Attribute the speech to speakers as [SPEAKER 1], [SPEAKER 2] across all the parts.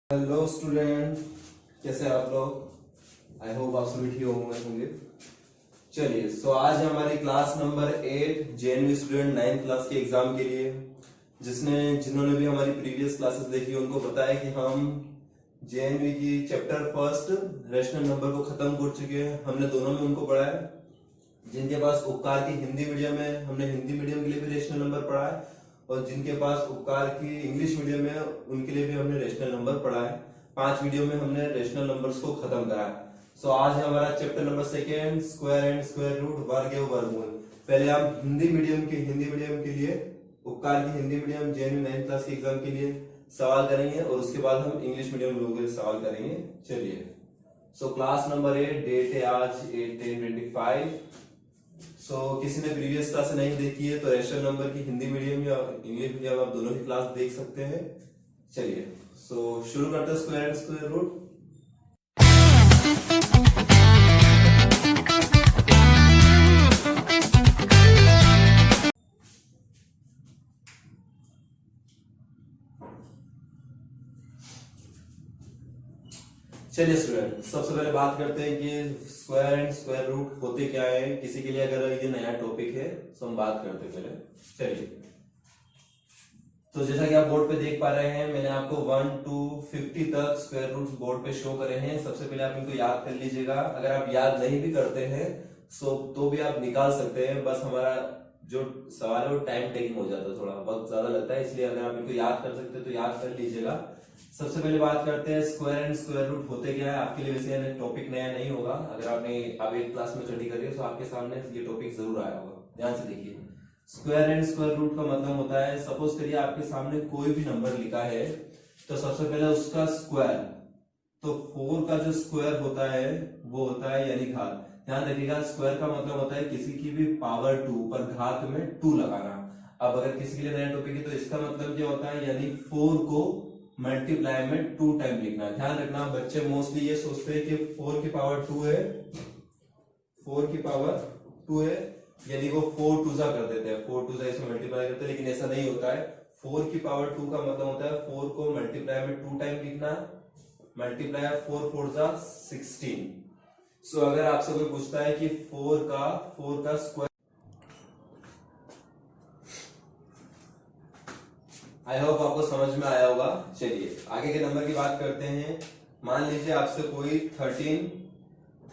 [SPEAKER 1] Hello student, कैसे हैं आप लोग? आई होप आप सभी ठीक होंगे। चलिए, सो आज हमारी class number 8 JNV student 9th class के एग्जाम के लिए जिन्होंने भी हमारी प्रीवियस क्लासेस देखी उनको पता है कि हम जेएनवी की चैप्टर फर्स्ट रेशनल नंबर को खत्म कर चुके हैं। हमने दोनों में उनको पढ़ा है। जिनके पास उपकार की हिंदी मीडियम है हमने हिंदी मीडियम के लिए भी रेशनल नंबर पढ़ा है, और जिनके पास उपकार की इंग्लिश मीडियम है उनके लिए भी हमने रेशनल नंबर पढ़ा है। 5 वीडियो में हमने रेशनल नंबर्स को खत्म करा है। सो आज है हमारा chapter number 2 square and square root, वर्ग एवं वर्गमूल। पहले हम हिंदी मीडियम के लिए उपकार की Hindi medium JNV 9th class के एग्जाम के लिए सवाल करेंगे और उसके बाद हम इंग्लिश मीडियम लोगों के लिए सवाल करेंगे। चलिए, सो क्लास नंबर 8, डेट है आज 8/10/25। किसी ने प्रीवियस क्लास नहीं देखी है तो रेशनल नंबर की हिंदी मीडियम या इंग्लिश मीडियम आप दोनों की क्लास देख सकते हैं। चलिए, शुरू करते हैं स्क्वायर एंड स्क्वायर रूट। चलिए स्टूडेंट, सबसे पहले बात करते हैं कि स्क्वायर एंड स्क्वायर रूट होते क्या है। किसी के लिए अगर ये नया टॉपिक है तो हम बात करते हैं पहले। चलिए, तो जैसा कि आप बोर्ड पे देख पा रहे हैं, मैंने आपको 1 to 50 तक स्क्वायर रूट्स बोर्ड पे शो करे हैं। सबसे पहले आप इनको याद कर लीजिएगा। अगर आप याद नहीं भी करते हैं तो भी आप निकाल सकते हैं। बस हमारा जो सवाल है वो टाइम टेकिंग हो जाता है, थोड़ा वक्त ज्यादा लगता है, इसलिए अगर आप इनको याद कर सकते हैं तो याद कर लीजिएगा। सबसे पहले बात करते हैं स्क्वायर एंड स्क्वायर रूट होते क्या है। आपके लिए वैसे टॉपिक नया नहीं होगा। अगर आपने अब 8th क्लास में स्टडी करी है तो आपके सामने ये टॉपिक जरूर आया होगा। ध्यान से देखिए, स्क्वायर एंड स्क्वायर रूट का मतलब होता है, सपोज करिए आपके सामने कोई भी नंबर लिखा है तो सबसे पहले उसका स्क्वायर, तो 4 का जो स्क्वायर होता है वो होता है यानी घात। ध्यान रखिएगा, स्क्वायर का मतलब होता है किसी की भी पावर 2 पर घात में 2 लगाना। अब अगर किसी के लिए नया टॉपिक है तो इसका मतलब क्या होता है, यानी 4 को मल्टीप्लाई में 2 टाइम लिखना। ध्यान रखना, बच्चे मोस्टली ये सोचते हैं कि 4 की पावर 2 है, 4 की पावर 2 है यानी वो 4 2 कर देते हैं, 4 2 इसमें मल्टीप्लाई करते हैं, लेकिन ऐसा नहीं होता है। 4 की पावर 2 का मतलब होता है 4 को मल्टीप्लाई में 2 टाइम लिखना। मल्टीप्लाई 4 4 16। सो अगर आपसे कोई पूछता है कि 4 का स्क्वायर, आई होप आपको समझ में आया होगा। चलिए आगे के नंबर की बात करते हैं। मान लीजिए आपसे कोई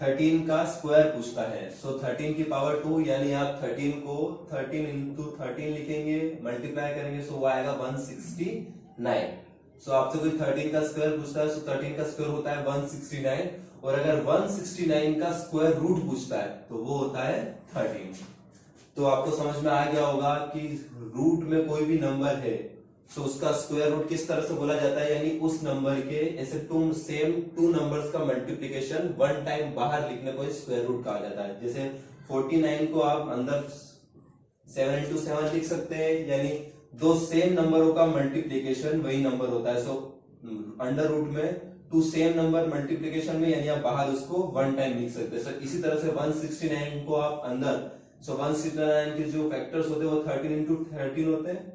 [SPEAKER 1] 13 का स्क्वायर पूछता है। सो 13 की पावर 2 यानी आप 13 को 13 इंटू 13 लिखेंगे, मल्टीप्लाई करेंगे, सो वो आएगा 169। सो आपसे कोई 13 का स्क्वायर पूछता है, सो 13 का स्क्वायर होता है 169, और अगर 169 का स्क्वायर रूट पूछता है तो वो होता है 13। तो आपको समझ में आ गया होगा कि रूट में कोई भी नंबर है सो उसका स्क्वायर रूट किस तरह से बोला जाता है, यानी उस नंबर के ऐसे सेम टू नंबर्स का मल्टीप्लिकेशन 1 टाइम बाहर लिखने को स्क्वायर रूट कहा जाता है। जैसे 49 को आप अंदर 7 into 7 लिख सकते हैं, यानी दो सेम नंबरों का मल्टीप्लिकेशन वही नंबर होता है। सो अंडर रूट में 2 सेम नंबर मल्टीप्लिकेशन में, यानी आप बाहर उसको 1 टाइम लिख सकते हैं। सो इसी तरह से 169 को आप अंदर, सो 169 के जो फैक्टर्स होते हैं वो 13 into 13 होते हैं।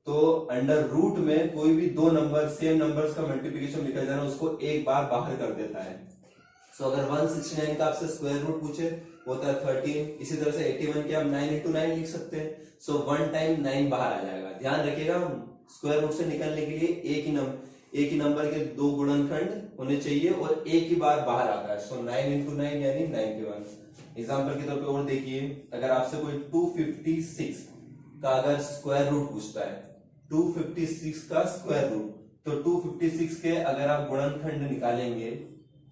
[SPEAKER 1] तो अंडर रूट में कोई भी दो नंबर सेम नंबर्स का मल्टीप्लिकेशन लिखा जाना उसको एक बार बाहर कर देता है। सो अगर 169 का आपसे स्क्वायर रूट पूछे होता है 13। इसी तरह से 81 के आप 9 into 9 लिख सकते हैं। सो 1 टाइम 9 बाहर आ जाएगा। ध्यान रखिएगा, स्क्वायर रूट से निकलने के लिए एक ही नंबर के 2 गुणनखंड होने चाहिए और एक ही बार बाहर आता है। सो 9 into 9 यानी 91। एग्जाम्पल के तौर पे और देखिए, अगर आपसे कोई 256 का अगर स्क्वायर रूट पूछता है, 256 का स्क्वायर रूट, तो 256 के अगर आप गुणनखंड निकालेंगे,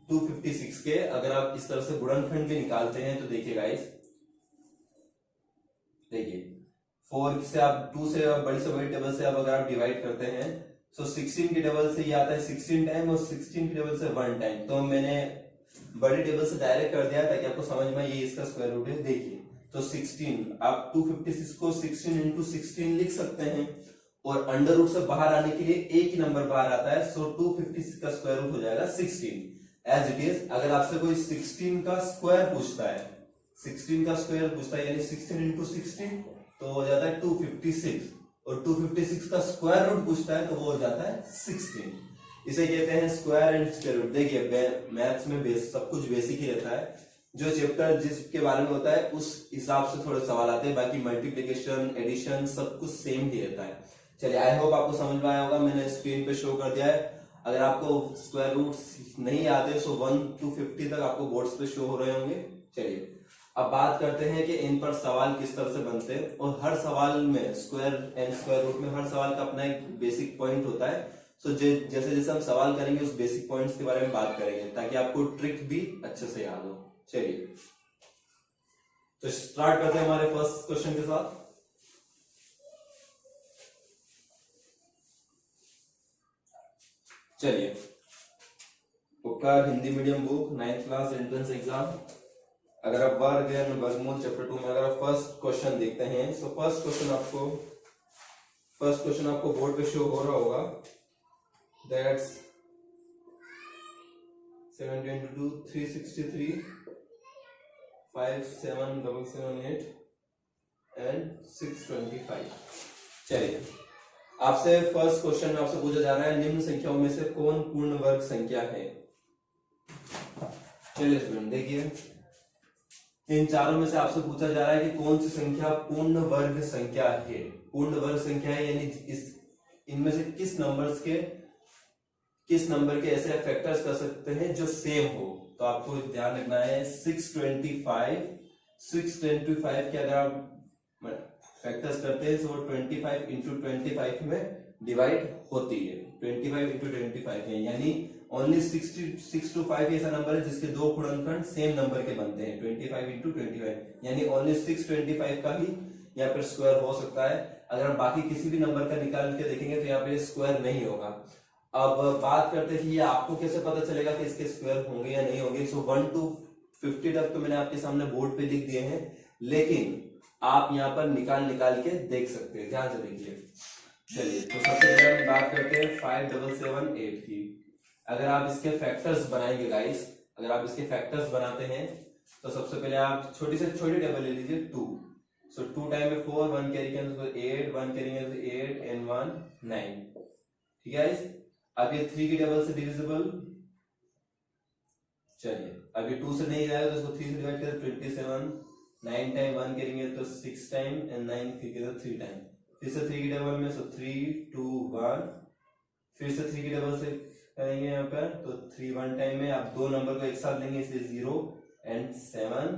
[SPEAKER 1] 256 के अगर आप इस तरह से गुणनखंड भी निकालते हैं तो देखिए गाइस, देखिए 4 से आप 2 से बड़ी से बड़ी टेबल से अब अगर आप डिवाइड करते हैं तो 16 की टेबल से ये आता है 16 टाइम और 16 की टेबल से 1 टाइम। तो मैंने बड़ी टेबल से डायरेक्ट कर दिया ताकि आपको समझ में ये इसका स्क्वायर रूट है। देखिए, तो 16 आप 256 को 16 into 16 लिख सकते हैं, और अंडर रूट से बाहर आने के लिए एक ही नंबर बाहर आता है। सो 256 का स्क्वायर रूट हो जाएगा 16 एज इट इज। अगर आपसे कोई 16 का स्क्वायर पूछता है, 16 का स्क्वायर पूछता है यानी 16 into 16 तो हो जाता है 256, और 256 का स्क्वायर रूट पूछता है तो वो हो जाता है 16। इसे कहते हैं स्क्वायर एंड स्क्वायर रूट। देखिए मैथ्स में सब कुछ बेसिक ही रहता है, जो चैप्टर जिसके बारे में होता है उस हिसाब से थोड़े सवाल आते हैं, बाकी मल्टीप्लिकेशन एडिशन सब कुछ सेम ही रहता है। चलिए आई होप आपको समझ में आया होगा, मैंने स्क्रीन पे शो कर दिया है। अगर आपको स्क्वायर रूट नहीं आते सो 1 to 50 तक आपको बोर्ड्स पे शो हो रहे होंगे। चलिए अब बात करते हैं कि इन पर सवाल किस तरह से बनते हैं, और हर सवाल में स्क्वायर एंड स्क्वायर रूट में हर सवाल का अपना एक बेसिक पॉइंट होता है। सो जैसे जैसे हम सवाल करेंगे उस बेसिक पॉइंट्स के बारे में बात करेंगे ताकि आपको ट्रिक भी अच्छे से याद हो। चलिए तो स्टार्ट करते हैं हमारे फर्स्ट क्वेश्चन के साथ। चलिए उपकार Hindi medium book 9th class entrance exam, अगर आप वर्ग एंड वर्गमूल चैप्टर 2 में अगर आप फर्स्ट क्वेश्चन देखते हैं तो फर्स्ट क्वेश्चन आपको बोर्ड पे शो हो रहा होगा। That's 722 363 57778 and 625। चलिए आपसे फर्स्ट क्वेश्चन में आपसे पूछा जा रहा है निम्न संख्याओं में से कौन पूर्ण वर्ग संख्या है। चलिए स्टूडेंट देखिए, इन चारों में से आपसे पूछा जा रहा है कि कौन सी संख्या पूर्ण वर्ग संख्या है। पूर्ण वर्ग संख्या है यानी इनमें से किस नंबर के ऐसे फैक्टर्स कर सकते हैं जो सेम हो। तो आपको ध्यान रखना है 625 के अगर आप फैक्टर्स करते हैं तो वो 25 इंटू 25 में डिवाइड होती है। 25 इंटू 25 है यानी ओनली 6 to 5 ऐसा नंबर है जिसके दो गुणनखंड सेम नंबर के बनते हैं। 25 इंटू 25 यानी ओनली 625 का ही यहाँ पर स्क्वायर हो सकता है। अगर आप बाकी किसी भी नंबर का निकाल के देखेंगे तो यहाँ पे स्क्वायर नहीं होगा। अब बात करते हैं कि आपको कैसे पता चलेगा कि इसके स्क्वायर होंगे या नहीं होंगे। सो 1 to 50 तक तो मैंने आपके सामने बोर्ड पे लिख दिए हैं, लेकिन आप यहाँ पर निकाल के देख सकते हैं, ध्यान से देखिए। चलिए तो सबसे पहले हम बात करते हैं 5778 की। अगर आप इसके फैक्टर्स बनाएंगे गाइस, अगर आप इसके फैक्टर्स बनाते हैं तो सबसे पहले आप छोटी से छोटी टेबल ले लीजिए 2। सो 2 टाइम में 4, 1 कैरी कैंसिल तो 8, 1 कैरी कैंसिल 8 एंड 1 9। ठीक है गाइस, अब ये 3 की टेबल से डिविजिबल। चलिए अब ये 2 से नहीं जाएगा तो इसको 3 से डिवाइड करें 27। 9 टाइम 1 करेंगे तो 6 टाइम एंड 9 करेंगे तो 3 टाइम। फिर से 3 की टेबल में सो 3 2 1, फिर से 3 की टेबल से करेंगे यहाँ पर तो 3 1 टाइम में आप दो नंबर को एक साथ लेंगे इसलिए 0 एंड 7।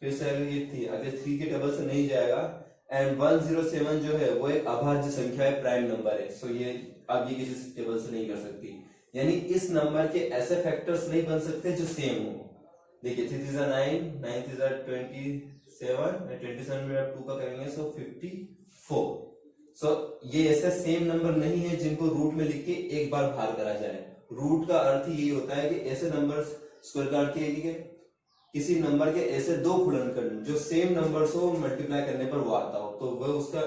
[SPEAKER 1] फिर से ये थी, अगर 3 की टेबल से नहीं जाएगा एंड 107 जो है वो एक अभाज्य संख्या है, प्राइम नंबर है। सो ये अब ये किसी टेबल से नहीं कर सकती, यानी इस नंबर के ऐसे फैक्टर्स नहीं बन सकते जो सेम हो। देखिए 3 3 9, 9 3 27, 27 में आप 2 का करेंगे सो 54। सो ये ऐसे सेम नंबर नहीं है जिनको रूट में लिख के एक बार भाग करा जाए। रूट का अर्थ यही होता है कि ऐसे नंबर, स्क्वायर का अर्थ यही है किसी नंबर के ऐसे दो गुणनखंड जो सेम नंबर्स हो मल्टीप्लाई करने पर वो आता हो तो वह उसका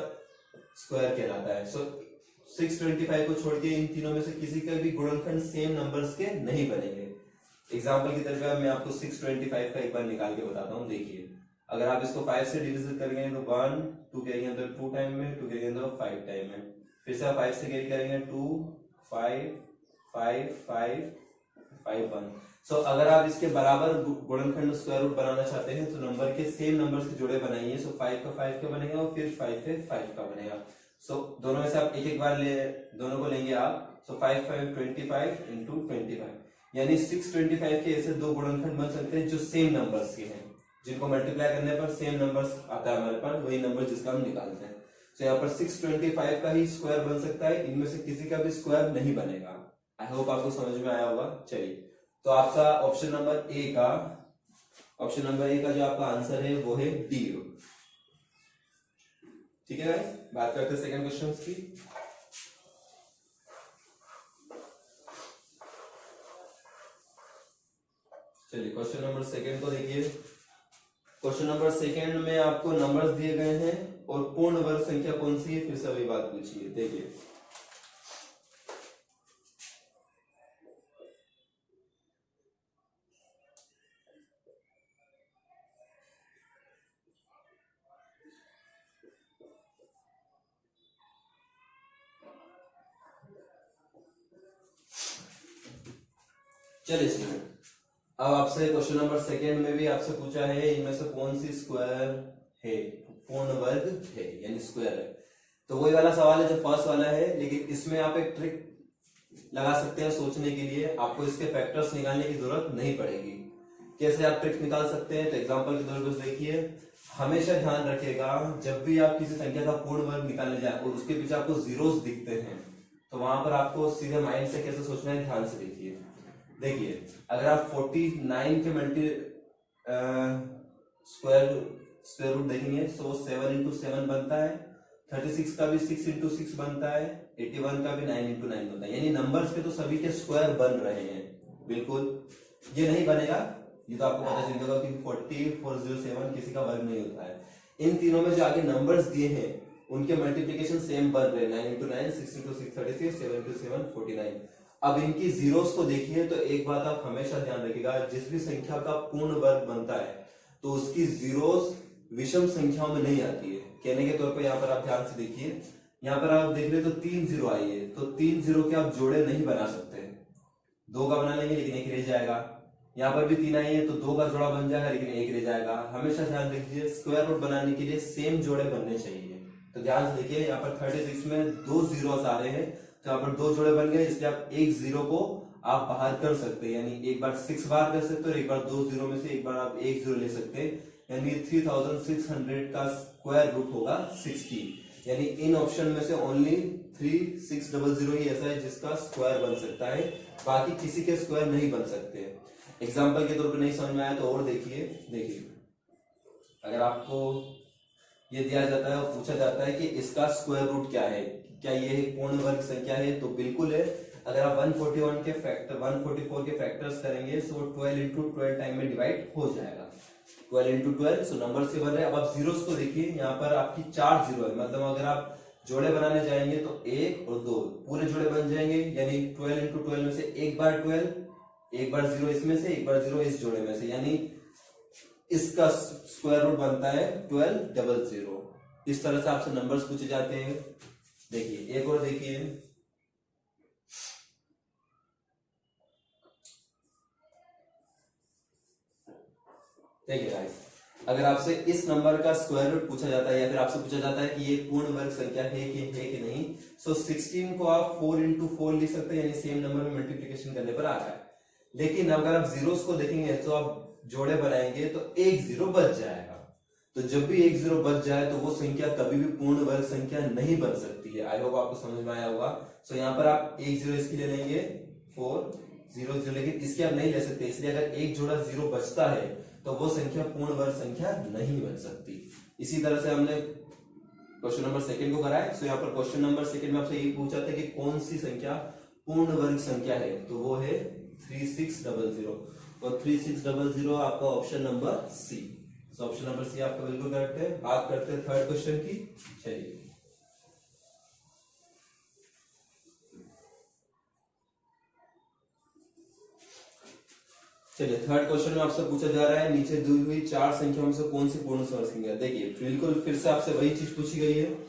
[SPEAKER 1] स्क्वायर कहलाता है। सो 625 को छोड़ के इन तीनों में से किसी का भी गुणनखंड सेम नंबर्स के नहीं बनेंगे। एग्जांपल की तरफ मैं आपको 625 का एक बार निकाल के बताता हूँ। देखिए अगर आप इसको 5 से डिविजन करेंगे तो 1, 2 करेंगे तो 2 टाइम में, 2 करेंगे तो 5 टाइम में, फिर से आप 5 से कैरी करेंगे 2 5 5 5 5 1। सो अगर आप इसके बराबर गुणनखंड स्क्वायर रूट बनाना चाहते हैं तो नंबर के सेम नंबर से जोड़े बनाइए। सो 5 का 5 का बनेगा और फिर 5 पे 5 का बनेगा। सो दोनों में से आप एक एक बार दोनों को लेंगे आप। सो 5 5 25 इंटू 25 यानी 625 के ऐसे दो गुणनखंड बन सकते हैं जो सेम नंबर्स के हैं, जिनको मल्टीप्लाई करने पर सेम नंबर्स आता है हमारे पास, वही नंबर जिसका हम निकालते हैं। तो यहाँ पर 625 का ही स्क्वायर बन सकता है, इनमें से किसी का भी स्क्वायर नहीं बनेगा। आई होप आपको समझ में आया होगा। चलिए तो आपका ऑप्शन नंबर ए का जो आपका आंसर है वो है डी। ठीक है गाइस, बात करते हैं सेकंड क्वेश्चन की। चलिए क्वेश्चन नंबर सेकंड को देखिए। क्वेश्चन नंबर सेकंड में आपको नंबर्स दिए गए हैं और पूर्ण वर्ग संख्या कौन सी है फिर से वही बात पूछिए। देखिए चलिए स्टूडेंट, अब आपसे क्वेश्चन नंबर सेकेंड में भी आपसे पूछा है इनमें से कौन सी स्क्वायर है, पूर्ण वर्ग है यानी स्क्वायर है। तो वही वाला सवाल है जो फर्स्ट वाला है, लेकिन इसमें आप एक ट्रिक लगा सकते हैं सोचने के लिए, आपको इसके फैक्टर्स निकालने की जरूरत नहीं पड़ेगी। कैसे आप ट्रिक निकाल सकते हैं, तो एग्जांपल के तौर पर देखिए, हमेशा ध्यान रखिएगा जब भी आप किसी संख्या का पूर्ण वर्ग निकालने जाए और उसके पीछे आपको जीरोस दिखते हैं तो वहां पर आपको सीधे माइंड से कैसे सोचना है, ध्यान से देखिए। देखिए अगर आप 49 के मल्टी स्क्वायर रूट देखेंगे तो 7 इंटू 7 बनता है, 36 का भी 6 इंटू 6 बनता है, 81 का भी 9 इंटू 9 बनता है। यानी नंबर्स के तो सभी के स्क्वायर बन रहे हैं। बिल्कुल ये नहीं बनेगा, ये तो आपको पता चल जाएगा कि 4407 किसी का वर्ग नहीं होता है। इन तीनों में जो आगे नंबर्स दिए हैं उनके मल्टीप्लिकेशन सेम बन रहे हैं, 9 इंटू 9, 6 इंटू 6 36, 7 इंटू 7 49। अब इनकी जीरोस को देखिए तो एक बात आप हमेशा ध्यान रखिएगा, जिस भी संख्या का पूर्ण वर्ग बनता है तो उसकी जीरोस विषम संख्याओं में नहीं आती है। कहने के तौर पर यहाँ पर आप ध्यान से देखिए, यहाँ पर आप देख रहे तो 3 जीरो आई है, तो 3 जीरो के आप जोड़े नहीं बना सकते। 2 का बना लेंगे लेकिन एक रह जाएगा, यहाँ पर भी 3 आई है तो 2 का जोड़ा बन जाएगा लेकिन एक रह जाएगा। हमेशा ध्यान रखिए स्क्वायर रूट बनाने के लिए सेम जोड़े बनने चाहिए। तो ध्यान से देखिए, यहाँ पर 36 में 2 जीरोस आ रहे हैं तो यहाँ पर 2 जोड़े बन गए, इसलिए आप एक जीरो को आप बाहर कर सकते हैं, यानी एक बार 6 बार कर सकते हो और एक बार 2 जीरो में से एक बार आप एक जीरो ले सकते हैं, यानी 3600 का स्क्वायर रूट होगा 60। यानी इन ऑप्शन में से ओनली 3600 ही ऐसा है जिसका स्क्वायर बन सकता है, बाकी किसी के स्क्वायर नहीं बन सकते। एग्जाम्पल के तौर पर नहीं समझ में आया तो और देखिए अगर आपको ये दिया जाता है और पूछा जाता है कि इसका स्क्वायर रूट क्या है, क्या ये पूर्ण वर्ग संख्या है, तो बिल्कुल है। अगर आप 144 के फैक्टर्स करेंगे तो 12 इंटू 12 टाइम में डिवाइड हो जाएगा, 12 इंटू 12, सो नंबर से बन रहे हैं। अब आप जीरोस को देखिए, यहाँ पर आपकी 4 जीरो है, मतलब अगर आप जोड़े बनाने जाएंगे तो 1 और 2 पूरे जोड़े बन जाएंगे, यानी 12 इंटू 12 में से एक बार 12, एक बार जीरो इसमें से, एक बार जीरो इस जोड़े में से, यानी इसका स्क्वायर रूट बनता है 1200। इस तरह से आपसे नंबर्स पूछे जाते हैं। देखिए एक और देखिए, गाइस, अगर आपसे इस नंबर का स्क्वायर रूट पूछा जाता है या फिर आपसे पूछा जाता है कि ये पूर्ण वर्ग संख्या है कि नहीं, सो 16 को आप 4 इंटू 4 लिख सकते हैं, यानी सेम नंबर में मल्टीप्लिकेशन करने पर आ रहा है। लेकिन अगर आप जीरोस को देखेंगे तो आप जोड़े बनाएंगे तो एक जीरो बच जाएगा, तो जब भी एक जीरो बच जाए तो वो संख्या कभी भी पूर्ण वर्ग संख्या नहीं बन सकती है। आई होप आपको समझ में आया होगा। सो यहाँ पर आप एक जीरो इसकी ले लेंगे 400, लेकिन इसके आप नहीं ले सकते, इसलिए अगर एक जोड़ा जीरो बचता है तो वो संख्या पूर्ण वर्ग संख्या नहीं बन सकती। इसी तरह से हमने क्वेश्चन नंबर सेकंड को कराया। सो यहाँ पर क्वेश्चन नंबर सेकंड में आपसे ये पूछा था कि कौन सी संख्या पूर्ण वर्ग संख्या है, तो वो है 3600, और 3600 आपका option number C. Option number C आपका बिल्कुल करेक्ट है। बात करते हैं थर्ड क्वेश्चन की। चलिए थर्ड क्वेश्चन में आपसे पूछा जा रहा है नीचे दी हुई 4 संख्याओं में से कौन सी पूर्ण वर्ग संख्या। देखिए बिल्कुल फिर से आपसे वही चीज पूछी गई है।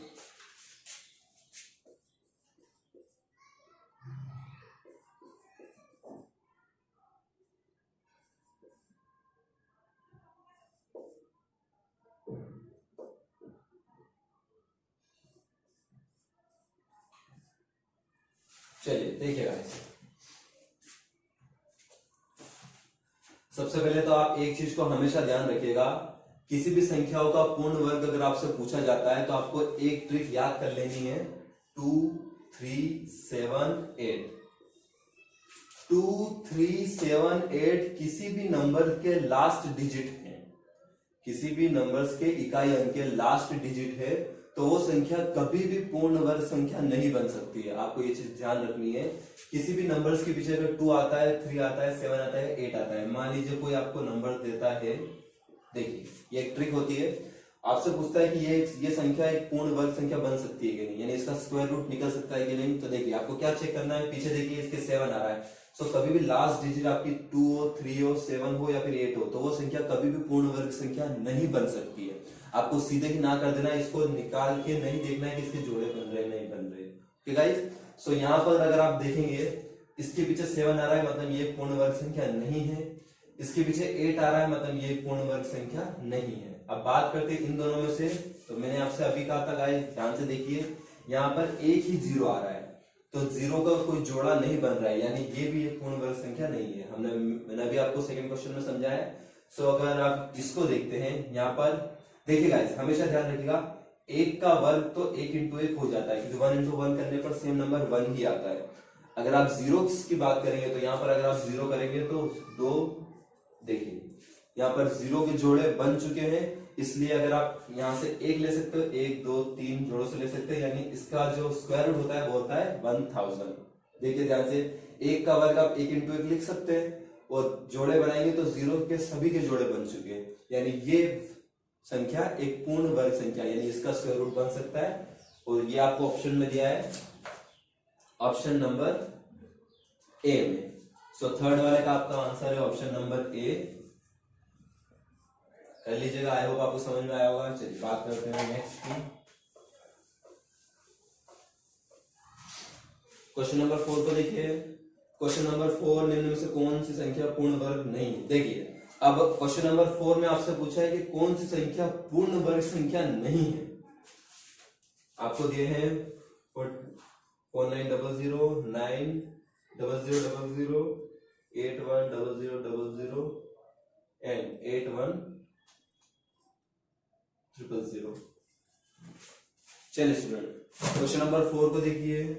[SPEAKER 1] चलिए देखिएगा, सबसे पहले तो आप एक चीज को हमेशा ध्यान रखिएगा, किसी भी संख्याओं का पूर्ण वर्ग अगर आपसे पूछा जाता है तो आपको एक ट्रिक याद कर लेनी है, 2 3 7 8। 2 3 7 8 किसी भी नंबर के लास्ट डिजिट है, किसी भी नंबर्स के इकाई अंक के लास्ट डिजिट है, तो वो संख्या कभी भी पूर्ण वर्ग संख्या नहीं बन सकती है। आपको ये चीज ध्यान रखनी है। किसी भी नंबर्स के पीछे अगर 2 आता है, 3 आता है, 7 आता है, 8 आता है, मान लीजिए कोई आपको नंबर देता है, देखिए ये एक ट्रिक होती है, आपसे पूछता है कि ये संख्या एक पूर्ण वर्ग संख्या बन सकती है कि नहीं, यानी इसका स्क्वायर रूट निकल सकता है कि नहीं। तो देखिए आपको क्या चेक करना है, पीछे देखिए इसके 7 आ रहा है, सो कभी भी लास्ट डिजिट आपकी 2 हो, 3 हो, 7 हो या फिर 8 हो, तो वो संख्या कभी भी पूर्ण वर्ग संख्या नहीं बन सकती है। आपको सीधे ही ना कर देना है, इसको निकाल के नहीं देखना है कि इसके जोड़े बन रहे नहीं बन रहे। ओके गाइस, सो यहाँ पर अगर आप देखेंगे इसके पीछे 7 आ रहा है मतलब ये पूर्ण वर्ग संख्या नहीं है, इसके पीछे 8 आ रहा है मतलब ये पूर्ण वर्ग संख्या नहीं है। अब बात करते हैं इन दोनों में से, तो मैंने आपसे अभी कहा था गाइस, ध्यान से देखिए, यहाँ पर एक ही जीरो आ रहा है, तो जीरो का कोई जोड़ा नहीं बन रहा है, यानी ये भी एक पूर्ण वर्ग संख्या नहीं है। मैंने अभी आपको सेकंड क्वेश्चन में समझाया। सो अगर आप इसको देखते हैं, यहाँ पर देखिए गाइस, हमेशा ध्यान रखिएगा, एक का वर्ग तो 1 इंटू 1 हो जाता है, क्योंकि 1 इंटू 1 करने पर सेम नंबर 1 ही आता है। अगर आप जीरो की बात करेंगे तो यहाँ पर अगर आप जीरो करेंगे तो 2, देखिए यहाँ पर जीरो के जोड़े बन चुके हैं, इसलिए अगर आप यहाँ से 1 ले सकते हो, 1 2 3 जोड़ों से ले सकते हैं, यानी इसका जो स्क्वायर रूट होता है वो होता है 1000। देखिए ध्यान से, एक का वर्ग आप 1 इंटू 1 लिख सकते हैं, और जोड़े बनाएंगे तो जीरो के सभी के जोड़े बन चुके हैं, यानी ये संख्या एक पूर्ण वर्ग संख्या, यानी इसका स्क्वायर रूट बन सकता है। और ये आपको ऑप्शन में दिया है, ऑप्शन नंबर ए में। सो थर्ड वाले का आपका आंसर है ऑप्शन नंबर ए, कर लीजिएगा। आई होप आपको समझ में आया होगा। चलिए बात करते हैं नेक्स्ट की। क्वेश्चन नंबर 4 को देखिए। क्वेश्चन नंबर 4, निम्न में से कौन सी संख्या पूर्ण वर्ग नहीं है। देखिए अब क्वेश्चन नंबर 4 में आपसे पूछा है कि कौन सी संख्या पूर्ण वर्ग संख्या नहीं है। आपको दिए हैं 4900, 90000, 810000 एंड 81000। चलिए स्टूडेंट, क्वेश्चन नंबर 4 को देखिए।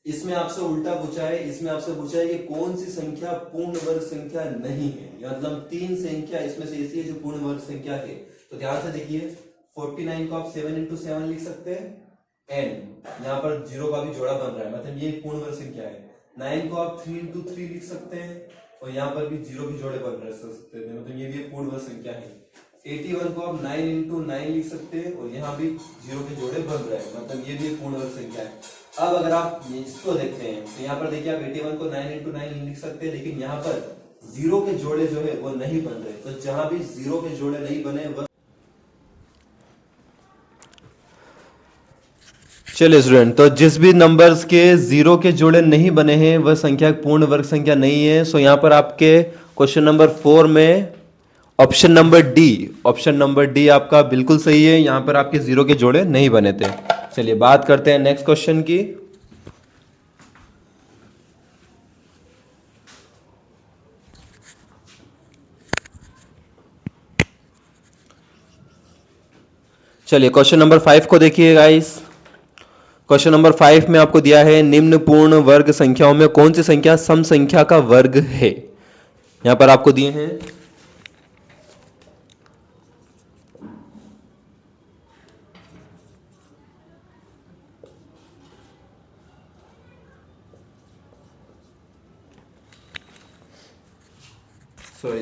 [SPEAKER 1] इसमें आपसे उल्टा पूछा है, इसमें आपसे पूछा है कि कौन सी संख्या पूर्ण वर्ग संख्या नहीं है, मतलब 3 संख्या इसमें से ऐसी है जो पूर्ण वर्ग संख्या है। तो ध्यान से देखिए, 49 को आप 7 इंटू 7 लिख सकते हैं, एंड यहाँ पर जीरो का भी जोड़ा बन रहा है, मतलब ये पूर्ण वर्ग संख्या है। 9 को आप 3 इंटू 3 लिख सकते हैं, और यहाँ पर भी जीरो के जोड़े बन रहे सकते हैं, मतलब ये भी एक पूर्ण वर्ग संख्या है। 81 को आप 9 इंटू 9 लिख सकते हैं, और यहाँ भी जीरो के जोड़े बन रहे हैं, मतलब ये भी एक पूर्ण वर्ग संख्या है। अब अगर आप इसको देखते हैं तो यहाँ पर देखिए, आप 81 को 9 इंटू 9 लिख सकते हैं, लेकिन यहाँ पर जीरो के जोड़े जो है वो नहीं बन रहे। तो जहां भी जीरो के जोड़े नहीं बने वह, चलिए स्टूडेंट, तो जिस भी नंबर्स के जीरो के जोड़े नहीं बने हैं वह संख्या पूर्ण वर्ग संख्या नहीं है। सो यहाँ पर आपके क्वेश्चन नंबर 4 में ऑप्शन नंबर डी आपका बिल्कुल सही है। यहाँ पर आपके जीरो के जोड़े नहीं बने थे। चलिए बात करते हैं नेक्स्ट क्वेश्चन की। चलिए क्वेश्चन नंबर 5 को देखिए गाइस। क्वेश्चन नंबर 5 में आपको दिया है, निम्न पूर्ण वर्ग संख्याओं में कौन सी संख्या सम संख्या का वर्ग है। यहां पर आपको दिए हैं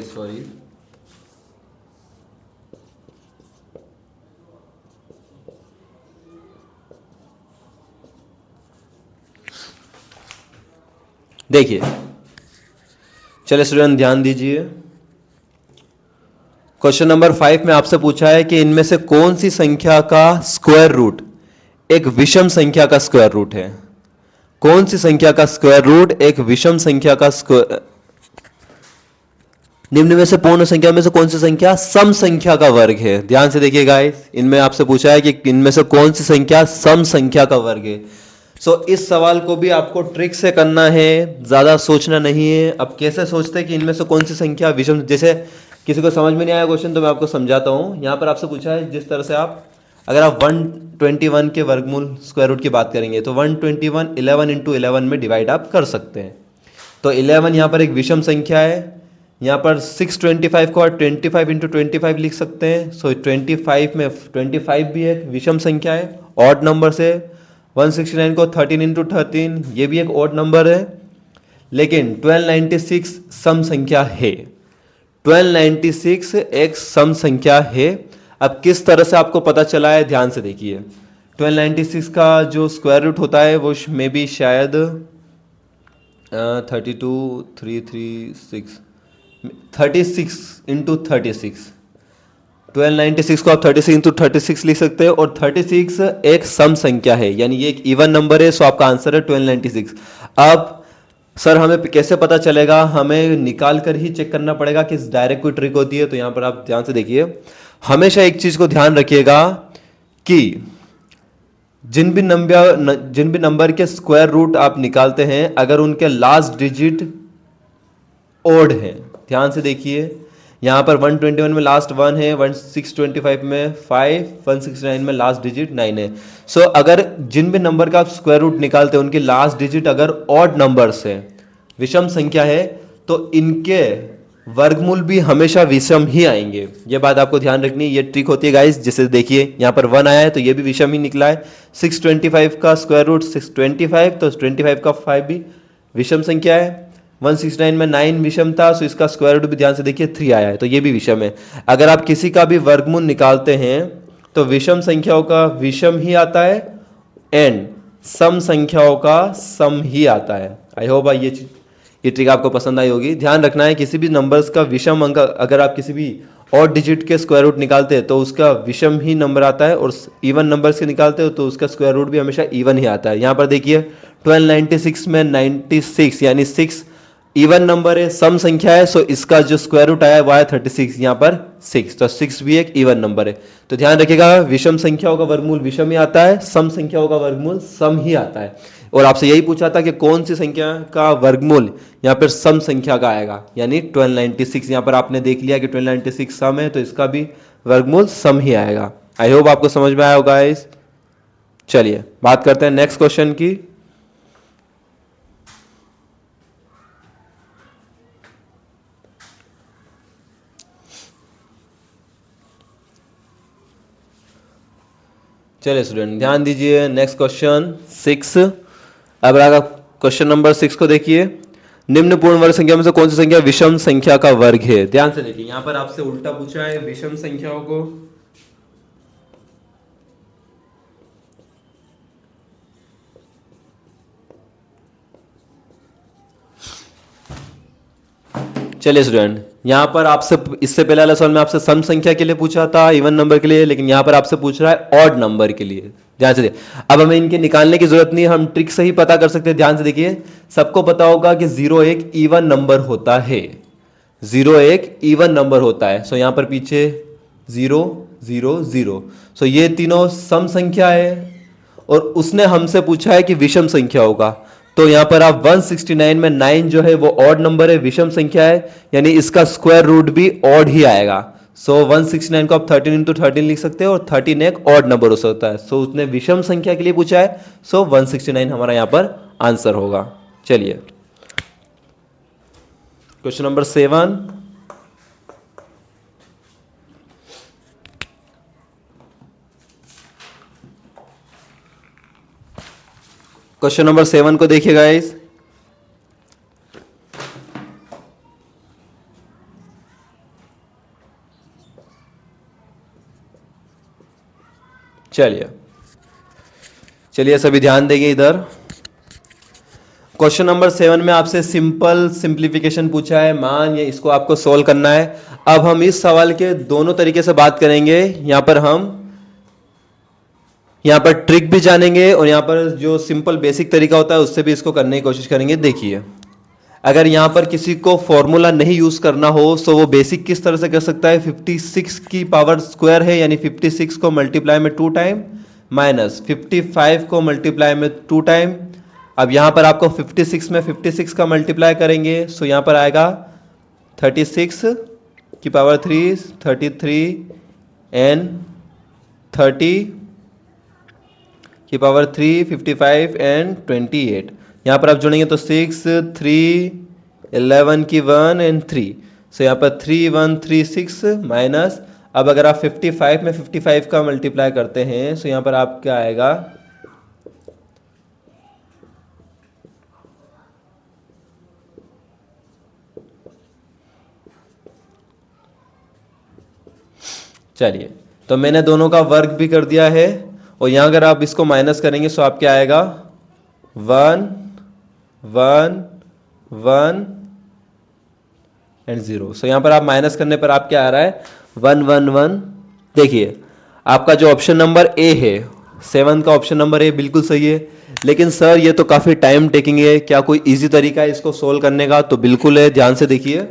[SPEAKER 1] सॉरी देखिए, चलिए स्टूडेंट ध्यान दीजिए। क्वेश्चन नंबर 5 में आपसे पूछा है कि इनमें से कौन सी संख्या का स्क्वायर रूट एक विषम संख्या का स्क्वायर रूट है। कौन सी संख्या का स्क्वायर रूट एक विषम संख्या का स्क्वायर, निम्न में से पूर्ण संख्या में से कौन सी संख्या सम संख्या का वर्ग है। ध्यान से देखिए गाइस, इनमें आपसे पूछा है कि इनमें से कौन सी संख्या सम संख्या का वर्ग है। सो इस सवाल को भी आपको ट्रिक से करना है, ज्यादा सोचना नहीं है। अब कैसे सोचते हैं कि इनमें से कौन सी संख्या विषम, जैसे किसी को समझ में नहीं आया क्वेश्चन तो मैं आपको समझाता हूं। यहां पर आपसे पूछा है, जिस तरह से आप अगर आप 121 के वर्गमूल स्क्वायर रूट की बात करेंगे तो 121 11 इंटू 11 में डिवाइड आप कर सकते हैं। तो 11 यहाँ पर एक विषम संख्या है। यहाँ पर 625 को आप 25 इंटू 25 लिख सकते हैं। सो 25 में 25 भी एक विषम संख्या है, ऑड नंबर से। 169 को 13 इंटू 13, ये भी एक ऑड नंबर है। लेकिन 1296 सम संख्या है। 1296 एक सम संख्या है। अब किस तरह से आपको पता चला है, ध्यान से देखिए। 1296 का जो स्क्वायर रूट होता है वो मे बी शायद 36 इंटू 36। 1296 को आप 36 इंटू 36 लिख सकते हैं, और 36 एक सम संख्या है, यानी ये एक इवन नंबर है। सो आपका आंसर है 1296। अब
[SPEAKER 2] सर हमें कैसे पता चलेगा? हमें निकाल कर ही चेक करना पड़ेगा कि डायरेक्ट कोई ट्रिक होती है? तो यहां पर आप ध्यान से देखिए, हमेशा एक चीज को ध्यान रखिएगा कि जिन भी नंबर के स्क्वायर रूट आप निकालते हैं, अगर उनके लास्ट डिजिट ओड है, ध्यान से देखिए, यहां पर 121 में लास्ट 1 है, 1625 में 5, 169 में लास्ट डिजिट 9 है। सो अगर जिन भी नंबर का आप स्क्वायर रूट निकालते हैं उनकी लास्ट डिजिट अगर ऑड नंबर्स है, विषम संख्या है, तो इनके वर्गमूल भी हमेशा विषम ही आएंगे। ये बात आपको ध्यान रखनी है, ये ट्रिक होती है गाइस। जैसे देखिए यहां पर 1 आया है तो ये भी विषम ही निकला है। 625 का स्क्वायर रूट 625, तो 25 का 5 भी विषम संख्या है। 169 में 9 विषम था, सो इसका स्क्वायर रूट भी ध्यान से देखिए 3 आया है, तो ये भी विषम है। अगर आप किसी का भी वर्गमूल निकालते हैं तो विषम संख्याओं का विषम ही आता है एंड सम संख्याओं का सम ही आता है। आई होप ये ट्रिक आपको पसंद आई होगी। ध्यान रखना है, किसी भी नंबर्स का विषम अंक, अगर आप किसी भी और डिजिट के स्क्वायर रूट निकालते हैं तो उसका विषम ही नंबर आता है, और इवन नंबर्स के निकालते हो तो उसका स्क्वायर रूट भी हमेशा इवन ही आता है। यहां पर देखिए 1296 में 96 यानी 6 इवन नंबर है, सम संख्या है, सो इसका जो स्क्वायर रूट आया है वो है 36, यहां पर 6, तो 6 भी एक इवन नंबर है। तो ध्यान रखिएगा, विषम संख्याओं का वर्गमूल विषम ही आता है, सम संख्याओं का वर्गमूल सम ही आता है। और आपसे यही पूछा था कि कौन सी संख्या का वर्गमूल यहां पर सम संख्या का आएगा, यानी 1296। यहां पर आपने देख लिया कि 1296 सम है, तो इसका भी वर्गमूल सम ही आएगा। आई होप आपको समझ में आया होगा गाइस। चलिए बात करते हैं नेक्स्ट क्वेश्चन की। चलिए स्टूडेंट ध्यान दीजिए, नेक्स्ट क्वेश्चन 6। अब आप क्वेश्चन नंबर 6 को देखिए, निम्न पूर्ण वर्ग संख्या में से कौन सी संख्या विषम संख्या का वर्ग है? ध्यान से देखिए, यहां पर आपसे उल्टा पूछा है विषम संख्याओं को। चलिए स्टूडेंट, यहां पर आपसे इससे पहले वाले सवाल में आपसे सम संख्या के लिए पूछा था, इवन नंबर के लिए, लेकिन यहां पर आपसे पूछ रहा है ऑड नंबर के लिए। ध्यान से देखिए, अब हमें इनके निकालने की जरूरत नहीं है, हम ट्रिक से ही पता कर सकते हैं। ध्यान से देखिए, सबको पता होगा कि 0 एक इवन नंबर होता है, 0 एक इवन नंबर होता है। सो यहां पर पीछे 0 0 0, सो ये तीनों सम संख्या है, और उसने हमसे पूछा है कि विषम संख्या होगा। तो यहां पर आप 169 में 9 जो है वो ऑड नंबर है, विषम संख्या है, यानी इसका स्क्वायर रूट भी ऑड ही आएगा। सो 169 को आप 13 इंटू 13 लिख सकते हो, और 13 एक ऑड नंबर हो सकता है। सो उसने विषम संख्या के लिए पूछा है, सो 169 हमारा यहां पर आंसर होगा। चलिए क्वेश्चन नंबर 7। क्वेश्चन नंबर 7 को देखिए गाइस, चलिए सभी ध्यान देंगे इधर। क्वेश्चन नंबर 7 में आपसे सिंपल सिंप्लीफिकेशन पूछा है, मान ये इसको आपको सोल्व करना है। अब हम इस सवाल के दोनों तरीके से बात करेंगे। यहां पर ट्रिक भी जानेंगे, और यहां पर जो सिंपल बेसिक तरीका होता है उससे भी इसको करने की कोशिश करेंगे। देखिए, अगर यहां पर किसी को फॉर्मूला नहीं यूज करना हो तो वो बेसिक किस तरह से कर सकता है, 56 की पावर स्क्वायर है, यानी 56 को मल्टीप्लाई में 2 टाइम, माइनस 55 को मल्टीप्लाई में 2 टाइम। अब यहां पर आपको 56 में 56 का मल्टीप्लाई करेंगे, सो यहां पर आएगा 36 की पावर 3, 33 एंड 30 की पावर 3, 55 एंड 28। यहां पर आप जोड़ेंगे तो 6, 3, 11 की 1 एंड 3, सो यहां पर 3 1 3 6 माइनस। अब अगर आप 55 में 55 का मल्टीप्लाई करते हैं, सो यहां पर आप क्या आएगा, चलिए तो मैंने दोनों का वर्ग भी कर दिया है, और यहां अगर आप इसको माइनस करेंगे सो आप क्या आएगा, 1 1 1 एंड 0। सो यहां पर आप माइनस करने पर आप क्या आ रहा है, 1 1 1। देखिए आपका जो ऑप्शन नंबर ए है 7 का ऑप्शन नंबर ए बिल्कुल सही है। लेकिन सर ये तो काफ़ी टाइम टेकिंग है, क्या कोई इजी तरीका है इसको सोल्व करने का? तो बिल्कुल है, ध्यान से देखिए।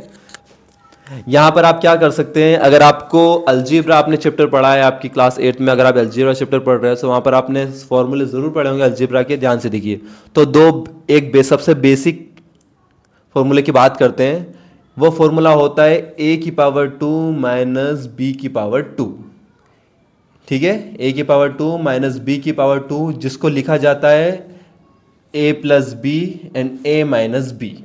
[SPEAKER 2] यहां पर आप क्या कर सकते हैं, अगर आपको अलजेब्रा आपने चैप्टर पढ़ा है आपकी क्लास 8 में, अगर आप अलजेब्रा चैप्टर पढ़ रहे हैं तो वहां पर आपने फॉर्मूले जरूर पढ़े होंगे अलजेब्रा के, ध्यान से देखिए। तो सबसे बेसिक फॉर्मूले की बात करते हैं। वो फॉर्मूला होता है a की पावर 2 माइनस बी की पावर 2। ठीक है, a की पावर 2 माइनस बी की पावर 2, जिसको लिखा जाता है a plus B and a minus B.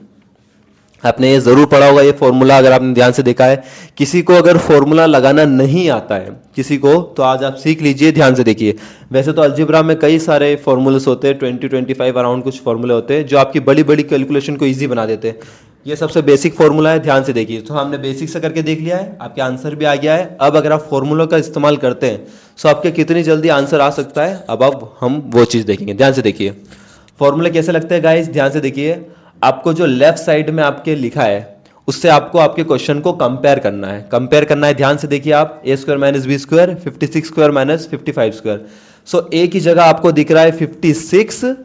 [SPEAKER 2] आपने ये जरूर पढ़ा होगा ये फॉर्मूला, अगर आपने ध्यान से देखा है। किसी को अगर फॉर्मूला लगाना नहीं आता है किसी को, तो आज आप सीख लीजिए, ध्यान से देखिए। वैसे तो अलजेब्रा में कई सारे फॉर्मूलेस होते हैं, 20-25 अराउंड कुछ फॉर्मूले होते हैं जो आपकी बड़ी बड़ी कैलकुलेशन को ईजी बना देते हैं। ये सबसे बेसिक फॉर्मूला है, ध्यान से देखिए। तो हमने बेसिक से करके देख लिया है, आपके आंसर भी आ गया है। अब अगर आप फॉर्मूला का इस्तेमाल करते हैं तो आपके कितनी जल्दी आंसर आ सकता है, अब हम वो चीज़ देखेंगे। ध्यान से देखिए फॉर्मूले कैसे लगते हैं गाइस, ध्यान से देखिए। आपको जो लेफ्ट साइड में आपके लिखा है उससे आपको आपके क्वेश्चन को कंपेयर करना है, ध्यान से देखिए आप। A square minus b square, 56 square minus 55 square. So a की जगह आपको दिख रहा है 56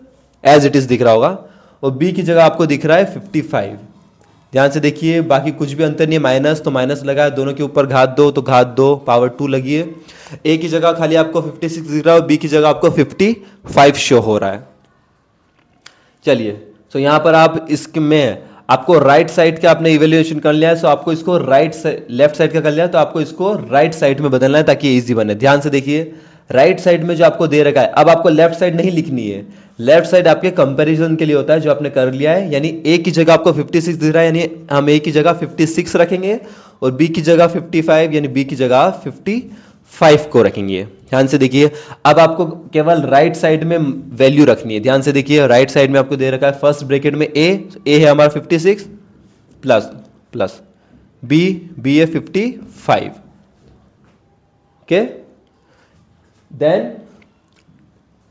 [SPEAKER 2] एज इट इज दिख रहा होगा, और बी की जगह आपको दिख रहा है 55। ध्यान से देखिए, बाकी कुछ भी अंतर नहीं है। माइनस तो माइनस लगा है, दोनों के ऊपर घात 2 तो घात 2 पावर 2 लगी है। ए की जगह खाली आपको 56 दिख रहा है और बी की जगह आपको 55 शो हो रहा है। चलिए, तो यहां पर आप इसमें आपको राइट साइड का आपने इवेल्युएशन कर लिया है, सो आपको इसको लेफ्ट साइड का कर लिया, तो आपको इसको राइट साइड में बदलना है ताकि इजी बने। ध्यान से देखिए, राइट साइड में जो आपको दे रखा है, अब आपको लेफ्ट साइड नहीं लिखनी है। लेफ्ट साइड आपके कंपैरिजन के लिए होता है, जो आपने कर लिया है। यानी ए की जगह आपको 56 दिख रहा है, यानी हम ए की जगह 56 रखेंगे, और बी की जगह 55, यानी बी की जगह 55 को रखेंगे। ध्यान से देखिए, अब आपको केवल राइट साइड में वैल्यू रखनी है। ध्यान से देखिए, राइट साइड में आपको दे रखा है फर्स्ट ब्रैकेट में ए है हमारा 56 प्लस प्लस बी है 55। Okay, then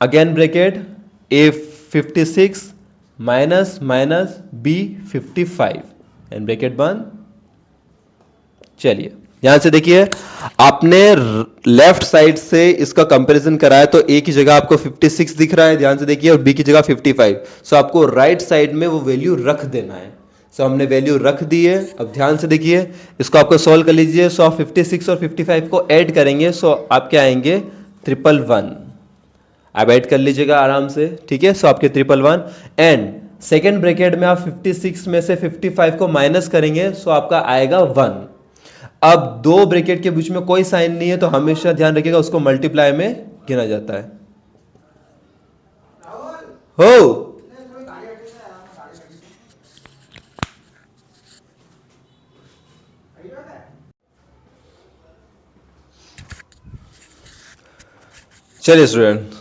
[SPEAKER 2] again bracket A 56 minus minus B 55 and bracket बंद। चलिए, ध्यान से देखिए, आपने लेफ्ट साइड से इसका कंपैरिजन कराया तो ए की जगह आपको 56 दिख रहा है, ध्यान से देखिए, और बी की जगह 55। सो आपको राइट साइड में वो वैल्यू रख देना है। सो हमने वैल्यू रख दी है। अब ध्यान से देखिए, इसको आपको सॉल्व कर लीजिए। सो आप 56 और 55 को ऐड करेंगे, सो आपके आएंगे 111। आप ऐड कर लीजिएगा आराम से, ठीक है। सो आपके 111 एंड सेकेंड ब्रैकेट में आप 56 में से 55 को माइनस करेंगे, सो आपका आएगा 1। अब दो ब्रैकेट के बीच में कोई साइन नहीं है, तो हमेशा ध्यान रखिएगा उसको मल्टीप्लाई में गिना जाता है। हो चलिए स्टूडेंट,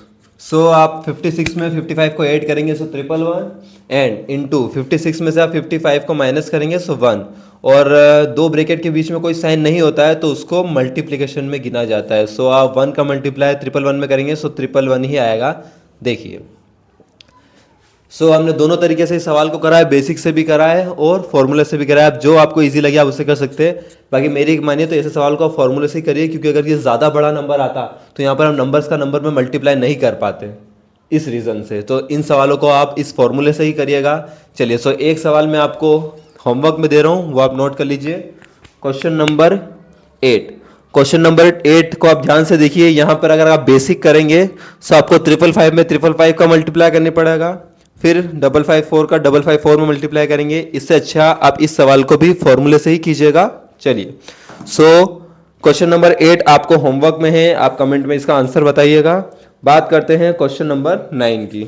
[SPEAKER 2] सो आप 56 में 55 को ऐड करेंगे, सो 111 एंड इनटू 56 में से आप 55 को माइनस करेंगे, सो 1। और दो ब्रैकेट के बीच में कोई साइन नहीं होता है तो उसको मल्टीप्लिकेशन में गिना जाता है। सो आप 1 का मल्टीप्लाई 111 में करेंगे, सो 111 ही आएगा। देखिए, सो हमने दोनों तरीके से इस सवाल को करा है, बेसिक से भी करा है और फॉर्मूले से भी करा है। आप जो आपको इजी लगे आप उससे कर सकते हैं। बाकी मेरी मानिए तो ऐसे सवाल को आप फॉर्मूले से ही करिए, क्योंकि अगर ये ज़्यादा बड़ा नंबर आता तो यहाँ पर हम नंबर्स का नंबर में मल्टीप्लाई नहीं कर पाते, इस रीज़न से। तो इन सवालों को आप इस फॉर्मूले से ही करिएगा। चलिए, सो एक सवाल मैं आपको होमवर्क में दे रहा हूँ, वो आप नोट कर लीजिए। Question number 8। क्वेश्चन नंबर 8 को आप ध्यान से देखिए। यहाँ पर अगर आप बेसिक करेंगे तो आपको 555 में 555 का मल्टीप्लाई करने पड़ेगा, फिर 554 का 554 में मल्टीप्लाई करेंगे। इससे अच्छा आप इस सवाल को भी फॉर्मूले से ही कीजिएगा। चलिए, सो क्वेश्चन नंबर 8 आपको होमवर्क में है, आप कमेंट में इसका आंसर बताइएगा। बात करते हैं क्वेश्चन नंबर 9 की।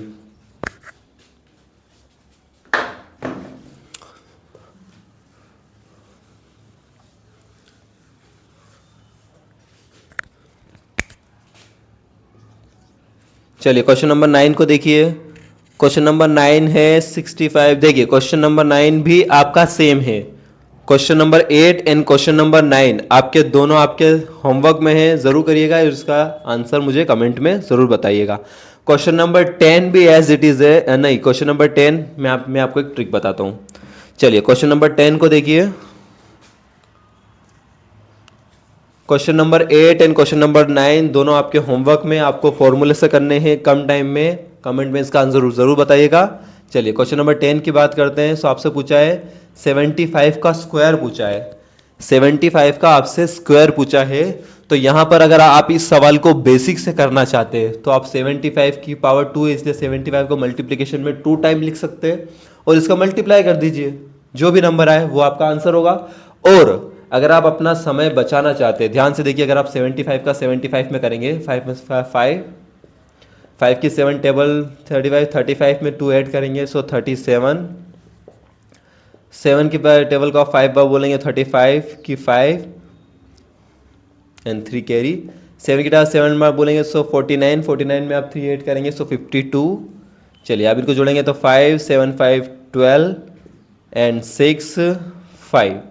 [SPEAKER 2] चलिए, क्वेश्चन नंबर 9 को देखिए। क्वेश्चन नंबर 9 है 65। देखिए, क्वेश्चन नंबर 9 भी आपका सेम है। Question number 8 and question number 9 आपके दोनों आपके होमवर्क में है, जरूर करिएगा। इसका आंसर मुझे कमेंट में जरूर बताइएगा। क्वेश्चन नंबर 10 भी एज इट इज है। नहीं, क्वेश्चन नंबर 10 मैं आपको एक ट्रिक बताता हूं। चलिए, क्वेश्चन नंबर 10 को देखिए। Question number 8 and question number 9 दोनों आपके होमवर्क में, आपको फॉर्मूले से करने हैं कम टाइम में। कमेंट में इसका आंसर जरूर बताइएगा। चलिए क्वेश्चन नंबर 10 की बात करते हैं। सो आपसे पूछा है 75 का स्क्वायर पूछा है, 75 का आपसे स्क्वायर पूछा है। तो यहां पर अगर आप इस सवाल को बेसिक से करना चाहते हैं तो आप 75 की पावर 2 है, इसलिए 75 को मल्टीप्लीकेशन में 2 टाइम लिख सकते हैं और इसका मल्टीप्लाई कर दीजिए, जो भी नंबर आए वो आपका आंसर होगा। और अगर आप अपना समय बचाना चाहते हैं, ध्यान से देखिए, अगर आप 75 का 75 में करेंगे, 5 में 5 की 7 टेबल 35, 35 में 2 ऐड करेंगे सो 37, 7 की टेबल का 5 बार बोलेंगे 35 की 5 एंड 3 कैरी, 7 की टेबल 7 बार बोलेंगे सो 49, 49 में आप 3 ऐड करेंगे सो 52। चलिए आप इनको जोड़ेंगे तो 5 7 5 12 एंड 6 5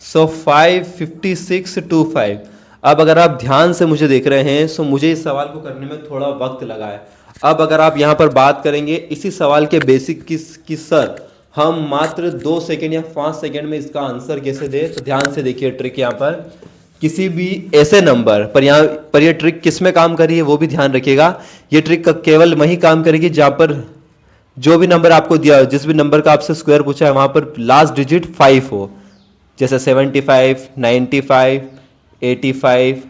[SPEAKER 2] सो 5 56 2 5। अब अगर आप ध्यान से मुझे देख रहे हैं सो मुझे इस सवाल को करने में थोड़ा वक्त लगा है। अब अगर आप यहां पर बात करेंगे इसी सवाल के बेसिक की सर हम मात्र 2 सेकेंड या 5 सेकेंड में इसका आंसर कैसे दे, तो ध्यान से देखिए ट्रिक। यहां पर किसी भी ऐसे नंबर पर यहां पर ये ट्रिक किस में काम करी है वो भी ध्यान रखिएगा। ये ट्रिक केवल वही काम करेगी जहां पर जो भी नंबर आपको दिया, जिस भी नंबर का आपसे स्क्वायर पूछा है वहां पर लास्ट डिजिट 5 हो, जैसे 75 95 85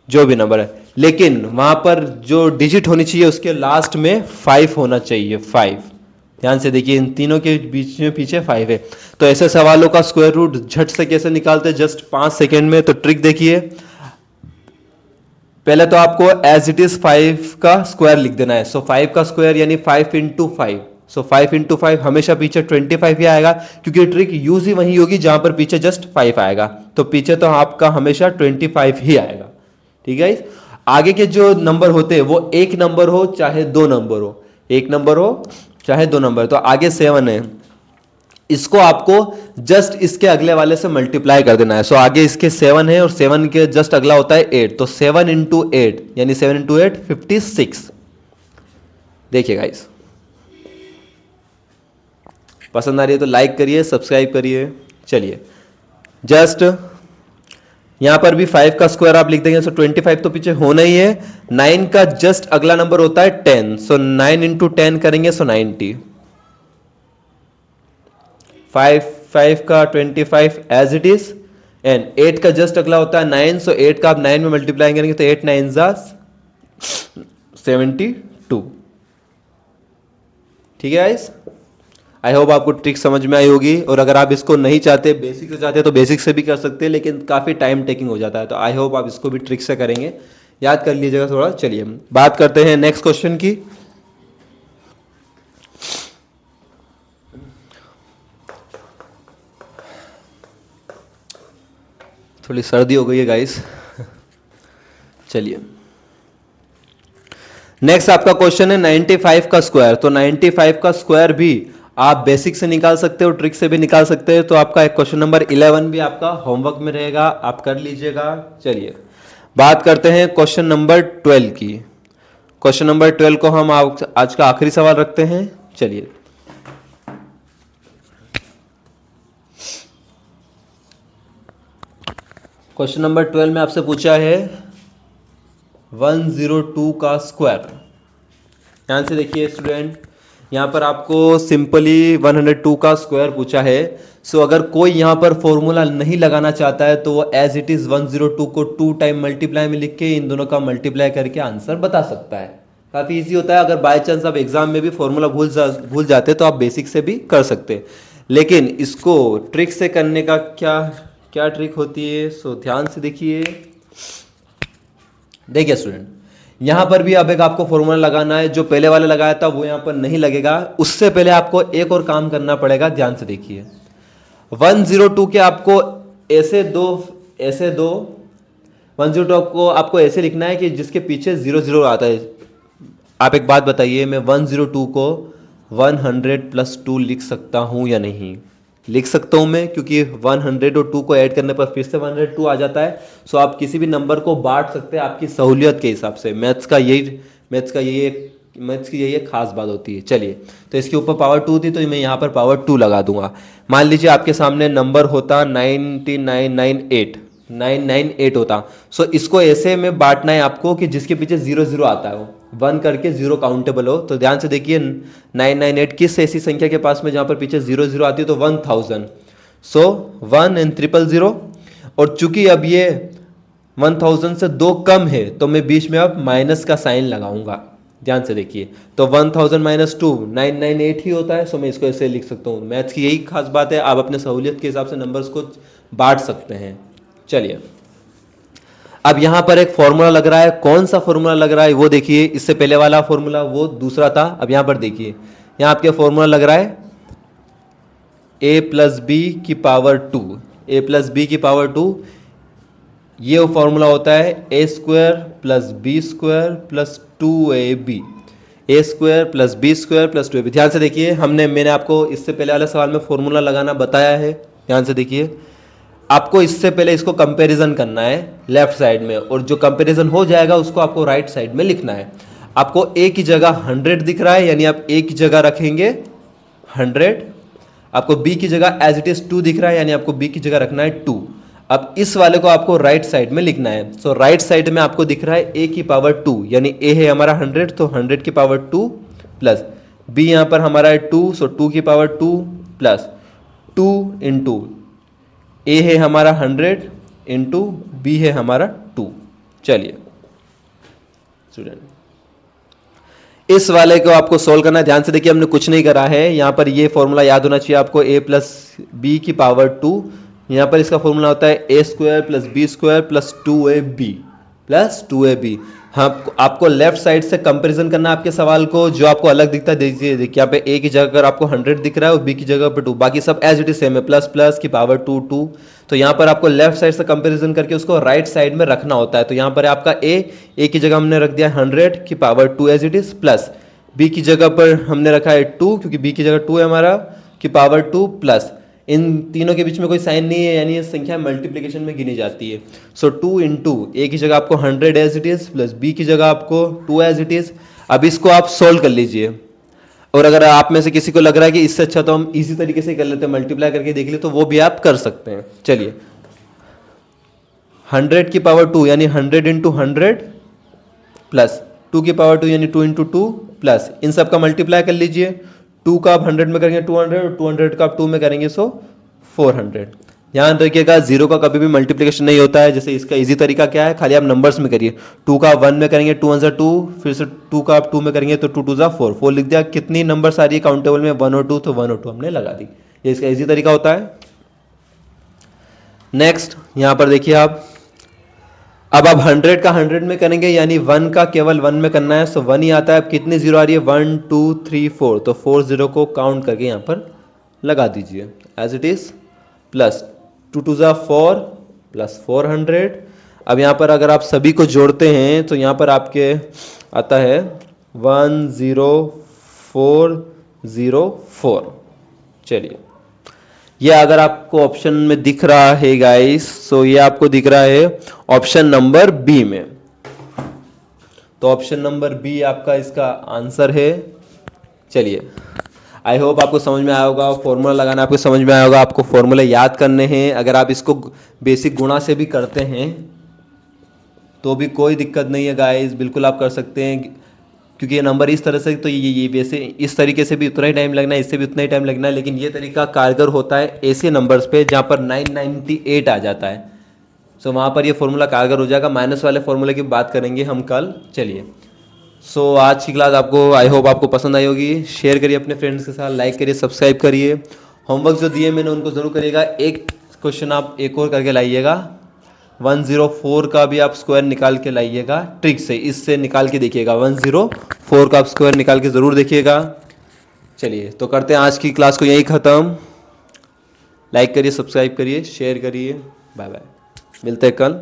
[SPEAKER 2] जो भी नंबर है, लेकिन वहां पर जो डिजिट होनी चाहिए उसके लास्ट में 5 होना चाहिए, 5। ध्यान से देखिए इन तीनों के बीच में पीछे 5 है। तो ऐसे सवालों का स्क्वायर रूट झट से कैसे निकालते हैं, जस्ट 5 सेकेंड में। तो ट्रिक देखिए, पहले तो आपको एज इट इज 5 का स्क्वायर लिख देना है। सो 5 का स्क्वायर यानी 5 इंटू 5, सो 5 इंटू 5 हमेशा पीछे 25 ही आएगा, क्योंकि ट्रिक यूज ही वही होगी जहां पर पीछे जस्ट 5 आएगा, तो पीछे तो आपका हमेशा 25 ही आएगा। ठीक है, आगे के जो नंबर होते हैं वो एक नंबर हो चाहे 2 नंबर हो, एक नंबर हो चाहे 2 नंबर। तो आगे 7 है, इसको आपको जस्ट इसके अगले वाले से मल्टीप्लाई कर देना है। सो आगे इसके 7 है और 7 के जस्ट अगला होता है 8, तो 7 इंटू 8 यानी 7 इंटू 8 56। देखिए गाइस, पसंद आ रही है तो लाइक करिए, सब्सक्राइब करिए। चलिए जस्ट यहां पर भी 5 का स्क्वायर आप लिख देंगे, सो 25 तो पीछे होना ही है। 9 का जस्ट अगला नंबर होता है 10, सो 9 इंटू 10 करेंगे सो 90। 5 का 25 एज इट इज, एंड 8 का जस्ट अगला होता है 9, सो 8 का आप 9 में मल्टीप्लाई करेंगे तो 8 9 जा 72। ठीक है गाइस, आई होप आपको ट्रिक समझ में आई होगी। और अगर आप इसको नहीं चाहते, बेसिक से चाहते तो बेसिक से भी कर सकते हैं, लेकिन काफ़ी टाइम टेकिंग हो जाता है, तो आई होप आप इसको भी ट्रिक से करेंगे, याद कर लीजिएगा थोड़ा। चलिए बात करते हैं नेक्स्ट क्वेश्चन की। थोड़ी सर्दी हो गई है गाइस। चलिए नेक्स्ट आपका क्वेश्चन है 95 का स्क्वायर। तो 95 का स्क्वायर भी आप बेसिक से निकाल सकते हो, ट्रिक से भी निकाल सकते हो। तो आपका एक क्वेश्चन नंबर 11 भी आपका होमवर्क में रहेगा, आप कर लीजिएगा। चलिए बात करते हैं क्वेश्चन नंबर 12 की। क्वेश्चन नंबर 12 को हम आज का आखिरी सवाल रखते हैं। चलिए क्वेश्चन नंबर 12 में आपसे पूछा है 102 का स्क्वायर। ध्यान से देखिए स्टूडेंट, यहां पर आपको सिंपली 102 का स्क्वायर पूछा है। सो अगर कोई यहां पर फॉर्मूला नहीं लगाना चाहता है तो वो एज इट इज 102 को 2 टाइम मल्टीप्लाई में लिख के इन दोनों का मल्टीप्लाई करके आंसर बता सकता है। काफी इजी होता है। अगर बाय चांस आप एग्जाम में भी फॉर्मूला भूल जाते तो आप बेसिक से भी कर सकते हैं, लेकिन इसको ट्रिक से करने का क्या ट्रिक होती है। सो ध्यान से देखिए स्टूडेंट, यहां पर भी अब एक आपको फॉर्मूला लगाना है। जो पहले वाला लगाया था वो यहां पर नहीं लगेगा, उससे पहले आपको एक और काम करना पड़ेगा। ध्यान से देखिए 102 के आपको ऐसे दो 102 को आपको ऐसे लिखना है कि जिसके पीछे 00 आता है। आप एक बात बताइए, मैं 102 को 100 + 2 लिख सकता हूं या नहीं? लिख सकता हूं मैं, क्योंकि 100 और 2 को ऐड करने पर फिर से 102 आ जाता है। सो आप किसी भी नंबर को बांट सकते हैं आपकी सहूलियत के हिसाब से। मैथ्स की यही एक खास बात होती है। चलिए, तो इसके ऊपर पावर 2 थी तो मैं यहाँ पर पावर 2 लगा दूंगा। मान लीजिए आपके सामने नंबर होता 9998, 998 होता। सो इसको ऐसे में बांटना है आपको कि जिसके पीछे 0 आता है, 1 करके 0 काउंटेबल हो। तो ध्यान से देखिए 998 किस ऐसी संख्या के पास में जहां पर पीछे 0 आती है, तो 1000। सो 1 एंड 000। और चूंकि अब ये 1000 से 2 कम है तो मैं बीच में अब माइनस का साइन लगाऊंगा। ध्यान से देखिए, तो 1000 माइनस 2 998 ही होता है। सो मैं इसको ऐसे लिख सकता हूँ। मैथ्स की यही खास बात है, आप अपने सहूलियत के हिसाब से नंबर्स को बांट सकते हैं। चलिए, अब यहां पर एक फॉर्मूला लग रहा है। कौन सा फॉर्मूला लग रहा है वो देखिए। इससे पहले वाला फॉर्मूला वो दूसरा था। अब यहां पर देखिए, यहां आपके फॉर्मूला लग रहा है a प्लस बी की पावर 2। a प्लस बी की पावर 2, ये फॉर्मूला होता है a square plus B square plus 2ab। a square plus B square plus 2ab। ध्यान से देखिए, मैंने आपको इससे पहले वाले सवाल में फॉर्मूला लगाना बताया है। ध्यान से देखिए, आपको इससे पहले इसको कंपैरिजन करना है लेफ्ट साइड में, और जो कंपैरिजन हो जाएगा उसको आपको राइट साइड में लिखना है। आपको a की जगह 100 दिख रहा है, यानी आप a की जगह रखेंगे 100। आपको b की जगह एज इट इज 2 दिख रहा है, यानी आपको b की जगह रखना है 2। अब इस वाले को आपको राइट साइड में लिखना है। सो राइट साइड में आपको दिख रहा है a की पावर 2, यानी a है हमारा 100, तो 100 की पावर 2 प्लस b यहां पर हमारा है 2, सो 2 की पावर 2 प्लस 2 इंटू a है हमारा 100 इंटू b है हमारा 2। चलिए स्टूडेंट, इस वाले को आपको सोल्व करना है। ध्यान से देखिए, हमने कुछ नहीं करा है। यहां पर ये फॉर्मूला याद होना चाहिए आपको, a प्लस बी की पावर 2। यहां पर इसका फॉर्मूला होता है a square plus B square plus 2ab। हाँ, आपको लेफ्ट साइड से कंपैरिजन करना है आपके सवाल को। जो आपको अलग दिखता है देखिए, यहाँ पे a की जगह अगर आपको 100 दिख रहा है और b की जगह पे 2, बाकी सब एज इट इज सेम है, प्लस प्लस की पावर 2 2। तो यहाँ पर आपको लेफ्ट साइड से कंपैरिजन करके उसको राइट साइड में रखना होता है। तो यहाँ पर आपका a की जगह हमने रख दिया 100 की power 2 as it is, plus b की जगह पर हमने रखा है 2, क्योंकि b की जगह 2 है हमारा, की पावर 2 प्लस, इन तीनों के बीच में कोई साइन नहीं है, यानी ये संख्या मल्टीप्लिकेशन में गिनी जाती है। सो 2 इंटू a की जगह आपको 100 as it is plus b की जगह आपको 2 एज इट इज। अब इसको आप सोल्व कर लीजिए, और अगर आप में से किसी को लग रहा है कि इससे अच्छा तो हम इसी तरीके से कर लेते हैं, मल्टीप्लाई करके देख ले, तो वो भी आप कर सकते हैं। चलिए, 100 की पावर 2 यानी 100 इंटू 100 प्लस 2 की पावर 2 यानी 2 इंटू 2 प्लस, इन सब का मल्टीप्लाई कर लीजिए। 2 का आप 100 में करेंगे 200, और 200 का आप 2 में करेंगे, सो 400। ध्यान रखिएगा, 0 का कभी भी मल्टीप्लिकेशन नहीं होता है। जैसे इसका इजी तरीका क्या है, खाली आप नंबर्स में करिए। 2 का आप 1 में करेंगे 2 1 2, फिर से 2 का आप 2 में करेंगे तो 2 2 4 4 लिख दिया। कितनी नंबर्स आ रही है काउंटेबल में, 1 और 2, तो 1 और 2 हमने लगा दी। ये इसका इजी तरीका होता है। नेक्स्ट यहां पर देखिए अब आप 100 का 100 में करेंगे, यानी 1 का केवल 1 में करना है। सो 1 ही आता है। अब कितनी 0 आ रही है, 1 2 3 4, तो 4 0 को काउंट करके यहाँ पर लगा दीजिए as it is, plus 2 2 4 plus 400। अब यहाँ पर अगर आप सभी को जोड़ते हैं तो यहाँ पर आपके आता है 10404। चलिए, ये अगर आपको ऑप्शन में दिख रहा है गाइस, सो ये आपको दिख रहा है ऑप्शन नंबर बी में। तो ऑप्शन नंबर बी आपका इसका आंसर है। चलिए, आई होप आपको समझ में आया होगा। फॉर्मूला लगाना आपको समझ में आया होगा। आपको फॉर्मूले याद करने हैं। अगर आप इसको बेसिक गुणा से भी करते हैं तो भी कोई दिक्कत नहीं है गाइस, बिल्कुल आप कर सकते हैं, क्योंकि ये नंबर इस तरह से, तो ये वैसे इस तरीके से भी उतना ही टाइम लगना है, इससे भी उतना ही टाइम लगना है, लेकिन ये तरीका कारगर होता है ऐसे नंबर्स पे जहाँ पर 998 आ जाता है। सो वहाँ पर ये फॉर्मूला कारगर हो जाएगा। माइनस वाले फॉर्मूले की बात करेंगे हम कल। चलिए, सो आज की क्लास आपको आई होप आपको पसंद आई होगी। शेयर करिए अपने फ्रेंड्स के साथ, लाइक करिए, सब्सक्राइब करिए। होमवर्क जो दिए मैंने उनको ज़रूर करिएगा। एक क्वेश्चन आप एक और करके लाइएगा, 104 का भी आप स्क्वायर निकाल के लाइएगा ट्रिक से, इससे निकाल के देखिएगा। 104 का आप स्क्वायर निकाल के ज़रूर देखिएगा। चलिए, तो करते हैं आज की क्लास को यहीं ख़त्म। लाइक करिए, सब्सक्राइब करिए, शेयर करिए। बाय बाय, मिलते हैं कल।